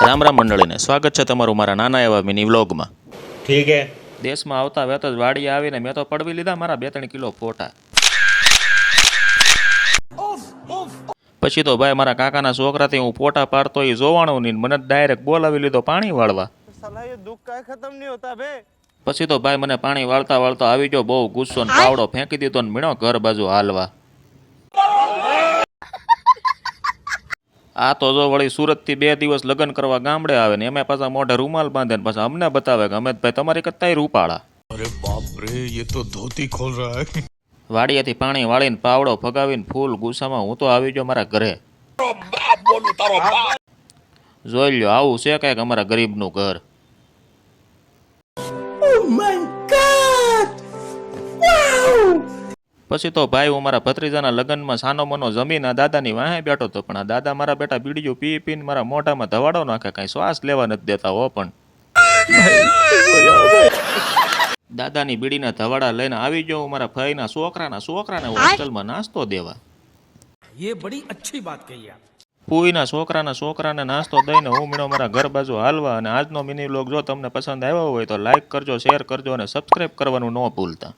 રામ રામ મંડળીને સ્વાગત છે તમારું મારા નાના એવા મિની વ્લોગમાં। ठीक है। દેશમાં આવતા વેત જ વાડીએ આવીને મેં તો પડવી લીધા મારા 2-3 કિલો ફોટા। પછી તો ભાઈ મારા કાકાના છોકરાથી હું ફોટા પાડતો એ જોવાણો નહીં, મને ડાયરેક્ટ બોલાવી લીધો પાણી વાળવા। પછી તો ભાઈ મને પાણી વાળતા વાળતા આવી ગયો બહુ ગુસ્સો ને પાવડો ફેંકી દીધો ને મીણો ઘર બાજુ હાલવા। આ તો જો વળી સુરતથી 2 દિવસ લગ્ન કરવા ગામડે આવે ને એમાં પાછા મોઢે રૂમાલ બાંધે ને પાછા અમને બતાવે કે અમિતભાઈ તમારી કરતાંય રૂપાળા। अरे बाप रे, ये तो धोती खोल रहा है। વાડિયાથી પાણી વાળીને પાવડો ફગાવીને ફૂલ ગુસ્સામાં હું તો આવી ગયો મારા ઘરે। જોઈ લ્યો આવું છે કાંઈક અમારા ગરીબનું ઘર। પછી તો ભાઈ હું મારા ભત્રીજાના લગ્નમાં સાનો મનો જમીન આ દાદાની વાહે બેઠો હતો, પણ આ દાદા મારા બેટા બીડીઓ પી પીને મારા મોઢામાં ધવાડો નાખે, કાંઈ શ્વાસ લેવા નથી દેતા હો। પણ દાદાની બીડીના ધવાડા લઈને આવી ગયો હું મારા ભાઈના છોકરાને હોસ્ટેલમાં નાસ્તો દેવા। ये बड़ी अच्छी बात कही आप। ફૂઈના છોકરાને નાસ્તો દઈને હું મીણો મારા ઘર બાજુ હાલવા। અને આજનો મિની વ્લોગ જો તમને પસંદ આવ્યો હોય તો લાઈક કરજો, શેર કરજો અને સબસ્ક્રાઈબ કરવાનું ન ભૂલતા।